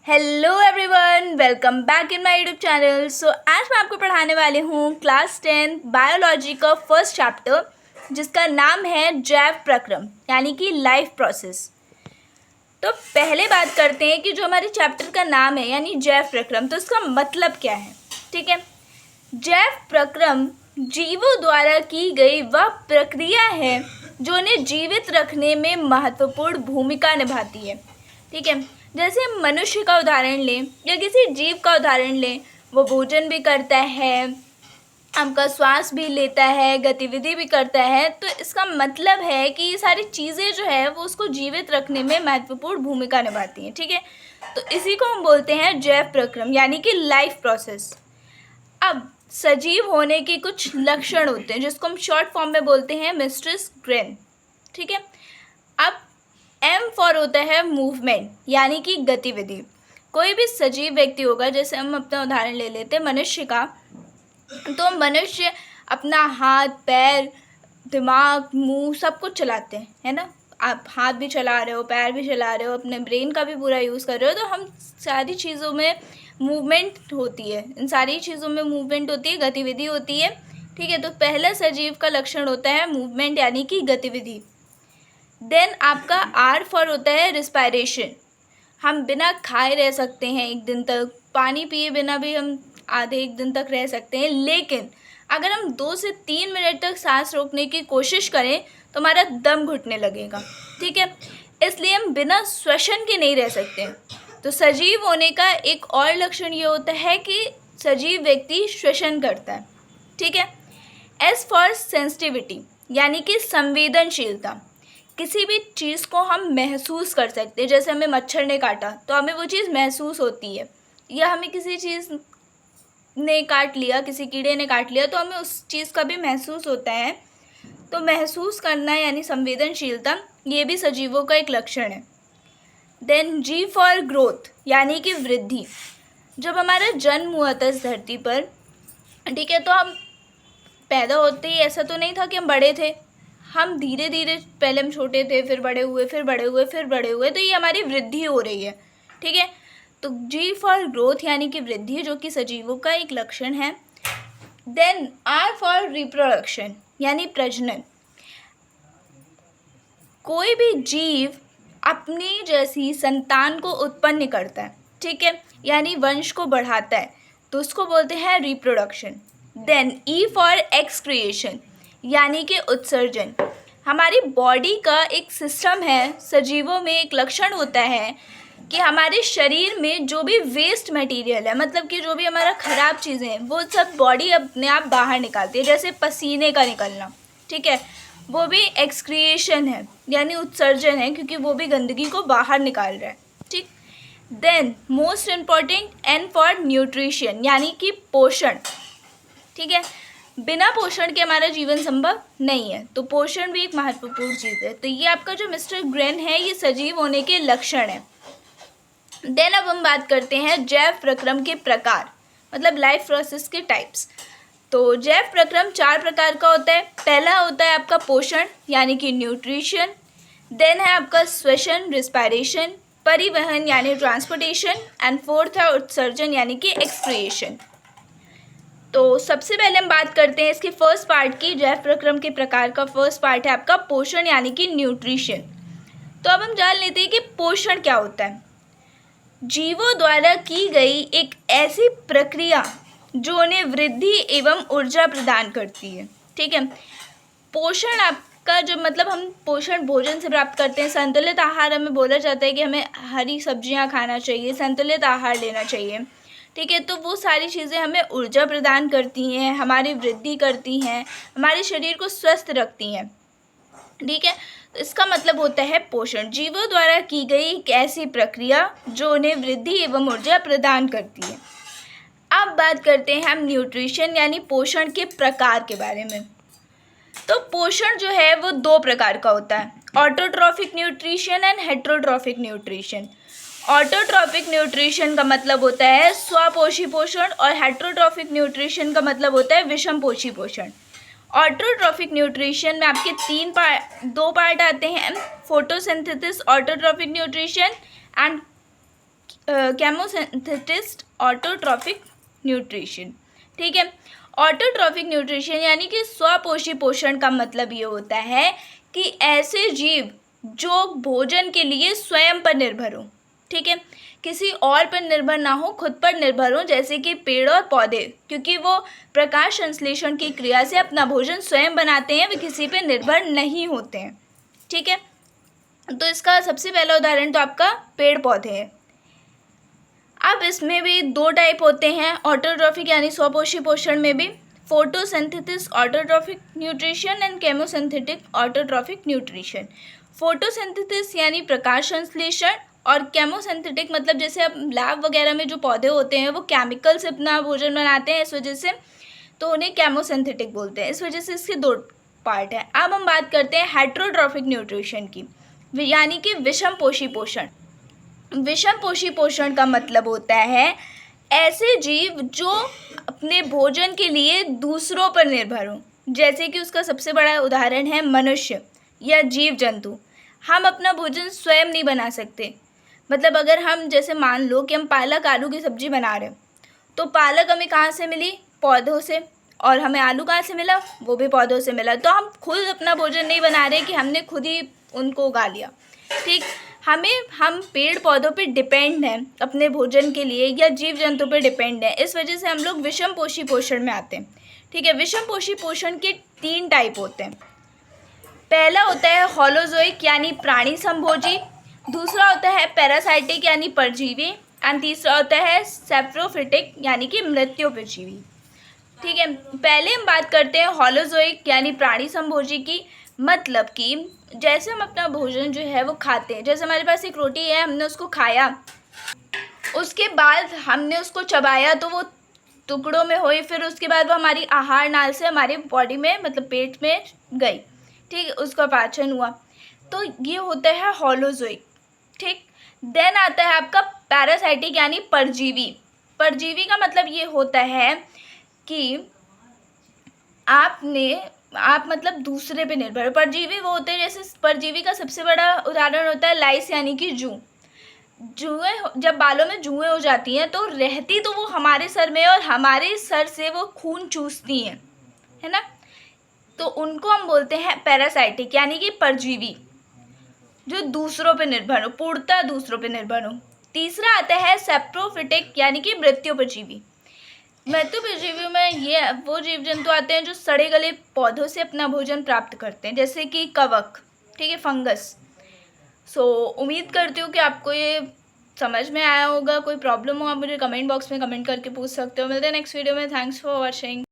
Hello everyone, welcome back in my YouTube channel. So आज मैं आपको पढ़ाने वाली हूँ क्लास 10 बायोलॉजी का फर्स्ट चैप्टर, जिसका नाम है जैव प्रक्रम यानी कि लाइफ प्रोसेस। तो पहले बात करते हैं कि जो हमारे चैप्टर का नाम है यानी जैव प्रक्रम, तो इसका मतलब क्या है। ठीक है, जैव प्रक्रम जीवों द्वारा की गई वह प्रक्रिया है जो उन्हें जीवित रखने में महत्वपूर्ण भूमिका निभाती है। ठीक है, जैसे हम मनुष्य का उदाहरण लें या किसी जीव का उदाहरण लें, वो भोजन भी करता है, आपका श्वास भी लेता है, गतिविधि भी करता है। तो इसका मतलब है कि ये सारी चीज़ें जो है वो उसको जीवित रखने में महत्वपूर्ण भूमिका निभाती हैं। ठीक है, तो इसी को हम बोलते हैं जैव प्रक्रम यानी कि लाइफ प्रोसेस। अब सजीव होने के कुछ लक्षण होते हैं जिसको हम शॉर्ट फॉर्म में बोलते हैं मिस्ट्रेस ग्रेन। ठीक है, अब एम फॉर होता है मूवमेंट यानी कि गतिविधि। कोई भी सजीव व्यक्ति होगा, जैसे हम अपना उदाहरण ले लेते हैं मनुष्य का, तो मनुष्य अपना हाथ पैर दिमाग मुंह सब कुछ चलाते हैं, है ना। आप हाथ भी चला रहे हो, पैर भी चला रहे हो, अपने ब्रेन का भी पूरा यूज़ कर रहे हो, तो हम सारी चीज़ों में मूवमेंट होती है, इन सारी चीज़ों में मूवमेंट होती है, गतिविधि होती है। ठीक है, तो पहला सजीव का लक्षण होता है मूवमेंट यानी कि गतिविधि। देन आपका आर फॉर होता है रिस्पायरेशन। हम बिना खाए रह सकते हैं एक दिन तक, पानी पिए बिना भी हम आधे एक दिन तक रह सकते हैं, लेकिन अगर हम 2 से 3 मिनट तक सांस रोकने की कोशिश करें तो हमारा दम घुटने लगेगा। ठीक है, इसलिए हम बिना श्वसन के नहीं रह सकते। तो सजीव होने का एक और लक्षण ये होता है कि सजीव व्यक्ति श्वसन करता है। ठीक है, एस फॉर सेंसिटिविटी यानी कि संवेदनशीलता। किसी भी चीज़ को हम महसूस कर सकते हैं, जैसे हमें मच्छर ने काटा तो हमें वो चीज़ महसूस होती है, या हमें किसी चीज़ ने काट लिया, किसी कीड़े ने काट लिया तो हमें उस चीज़ का भी महसूस होता है। तो महसूस करना यानी संवेदनशीलता, ये भी सजीवों का एक लक्षण है। देन जी फॉर ग्रोथ यानी कि वृद्धि। जब हमारा जन्म हुआ था इस धरती पर, ठीक है, तो हम पैदा होते ही ऐसा तो नहीं था कि हम बड़े थे, हम धीरे धीरे, पहले हम छोटे थे, फिर बड़े हुए, फिर बड़े हुए, फिर बड़े हुए, तो ये हमारी वृद्धि हो रही है। ठीक है, तो जी फॉर ग्रोथ यानी कि वृद्धि, जो कि सजीवों का एक लक्षण है। देन आर फॉर रिप्रोडक्शन यानी प्रजनन। कोई भी जीव अपनी जैसी संतान को उत्पन्न करता है, ठीक है, यानी वंश को बढ़ाता है, तो उसको बोलते हैं reproduction. Then E for excretion यानी कि उत्सर्जन। हमारी बॉडी का एक सिस्टम है, सजीवों में एक लक्षण होता है कि हमारे शरीर में जो भी वेस्ट मटेरियल है, मतलब कि जो भी हमारा ख़राब चीज़ें हैं, वो सब बॉडी अपने आप बाहर निकालती है, जैसे पसीने का निकलना। ठीक है, वो भी एक्सक्रिएशन है यानी उत्सर्जन है, क्योंकि वो भी गंदगी को बाहर निकाल रहा है। ठीक, then most important N for nutrition यानी कि पोषण। ठीक है, बिना पोषण के हमारा जीवन संभव नहीं है, तो पोषण भी एक महत्वपूर्ण चीज़ है। तो ये आपका जो मिस्टर ग्रेन है, ये सजीव होने के लक्षण है। देन अब हम बात करते हैं जैव प्रक्रम के प्रकार, मतलब लाइफ प्रोसेस के टाइप्स। तो जैव प्रक्रम 4 प्रकार का होता है। पहला होता है आपका पोषण यानी कि न्यूट्रिशन। देन है आपका श्वसन रिस्पायरेशन, परिवहन यानी ट्रांसपोर्टेशन, एंड फोर्थ है उत्सर्जन यानी कि एक्सक्रिएशन। तो सबसे पहले हम बात करते हैं इसके फर्स्ट पार्ट की। जैव प्रक्रम के प्रकार का फर्स्ट पार्ट है आपका पोषण यानी कि न्यूट्रिशन। तो अब हम जान लेते हैं कि पोषण क्या होता है। जीवों द्वारा की गई एक ऐसी प्रक्रिया जो उन्हें वृद्धि एवं ऊर्जा प्रदान करती है। ठीक है, पोषण आपका जो मतलब हम पोषण भोजन से प्राप्त करते हैं। संतुलित आहार हमें बोला जाता है कि हमें हरी सब्जियां खाना चाहिए, संतुलित आहार लेना चाहिए। ठीक है, तो वो सारी चीज़ें हमें ऊर्जा प्रदान करती हैं, हमारी वृद्धि करती हैं, हमारे शरीर को स्वस्थ रखती हैं। ठीक है, तो इसका मतलब होता है पोषण, जीवों द्वारा की गई एक ऐसी प्रक्रिया जो उन्हें वृद्धि एवं ऊर्जा प्रदान करती है। अब बात करते हैं हम न्यूट्रिशन यानी पोषण के प्रकार के बारे में। तो पोषण जो है वो 2 प्रकार का होता है, autotrophic nutrition and heterotrophic nutrition. Autotrophic nutrition का मतलब होता है स्वपोषी पोषण, और हेट्रोट्रॉफिक न्यूट्रिशन का मतलब होता है विषमपोषी पोषण। ऑटोट्रॉफिक न्यूट्रिशन में आपके 2 पार्ट आते हैं, photosynthesis autotrophic nutrition and chemosynthesis autotrophic nutrition. ठीक है, ऑटोट्रॉफिक न्यूट्रिशन यानी कि स्वपोषी पोषण का मतलब ये होता है कि ऐसे जीव जो भोजन के लिए स्वयं पर निर्भर हो, ठीक है, किसी और पर निर्भर ना हो, खुद पर निर्भर हो, जैसे कि पेड़ और पौधे, क्योंकि वो प्रकाश संश्लेषण की क्रिया से अपना भोजन स्वयं बनाते हैं, वे किसी पर निर्भर नहीं होते हैं। ठीक है, तो इसका सबसे पहला उदाहरण तो आपका पेड़ पौधे है। अब इसमें भी दो टाइप होते हैं ऑटोट्रॉफिक यानी स्वपोषी पोषण में भी, photosynthesis autotrophic nutrition and chemosynthetic autotrophic nutrition. Photosynthesis यानी प्रकाश संश्लेषण और केमोसिंथेटिक मतलब जैसे अब लैब वगैरह में जो पौधे होते हैं वो केमिकल से अपना भोजन बनाते हैं, इस वजह से तो उन्हें केमोसिंथेटिक बोलते हैं। इस वजह से इसके दो पार्ट हैं। अब हम बात करते हैं हेटेरोट्रॉफिक न्यूट्रिशन की, यानी कि विषम पोषी पोषण। विषम पोषी पोषण का मतलब होता है ऐसे जीव जो अपने भोजन के लिए दूसरों पर निर्भर हों, जैसे कि उसका सबसे बड़ा उदाहरण है मनुष्य या जीव जंतु। हम अपना भोजन स्वयं नहीं बना सकते। मतलब अगर हम जैसे मान लो कि हम पालक आलू की सब्ज़ी बना रहे हैं, तो पालक हमें कहाँ से मिली? पौधों से। और हमें आलू कहाँ से मिला? वो भी पौधों से मिला। तो हम खुद अपना भोजन नहीं बना रहे कि हमने खुद ही उनको उगा लिया। ठीक, हम पेड़ पौधों पे डिपेंड हैं अपने भोजन के लिए, या जीव जंतु पे डिपेंड हैं। इस वजह से हम लोग विषम पोषी पोषण में आते हैं। ठीक है, विषम पोषी पोषण के 3 टाइप होते हैं। पहला होता है होलोजोइक यानी प्राणी संभोजी, दूसरा होता है पैरासाइटिक यानी परजीवी, एंड तीसरा होता है सेप्रोफिटिक यानी कि मृत्युपजीवी। ठीक है, पहले हम बात करते हैं होलोजोइक यानी प्राणी संभोजी की। मतलब कि जैसे हम अपना भोजन जो है वो खाते हैं, जैसे हमारे पास एक रोटी है, हमने उसको खाया, उसके बाद हमने उसको चबाया तो वो टुकड़ों में हुई, फिर उसके बाद वो हमारी आहार नाल से हमारी बॉडी में मतलब पेट में गई। ठीक, उसका पाचन हुआ, तो ये होता है होलोजोइक। ठीक, देन आता है आपका पैरासाइटिक यानी परजीवी। परजीवी का मतलब ये होता है कि आप मतलब दूसरे पे निर्भर। परजीवी वो होते हैं, जैसे परजीवी का सबसे बड़ा उदाहरण होता है लाइस यानी कि जुएं। जब बालों में जुएं हो जाती हैं तो रहती तो वो हमारे सर में, और हमारे सर से वो खून चूसती हैं, है ना, तो उनको हम बोलते हैं पैरासाइटिक यानी कि परजीवी, जो दूसरों पे निर्भर हो, पूर्णतः दूसरों पे निर्भर हो। तीसरा आता है सेप्रोफिटिक यानी कि मृत्युपजीवी। मृत्युपजीवी में ये वो जीव जंतु आते हैं जो सड़े गले पौधों से अपना भोजन प्राप्त करते हैं, जैसे कि कवक, ठीक है, फंगस। उम्मीद करती हूँ कि आपको ये समझ में आया होगा। कोई प्रॉब्लम हो आप मुझे कमेंट बॉक्स में कमेंट करके पूछ सकते हो। मिलते हैं नेक्स्ट वीडियो में। Thanks for watching.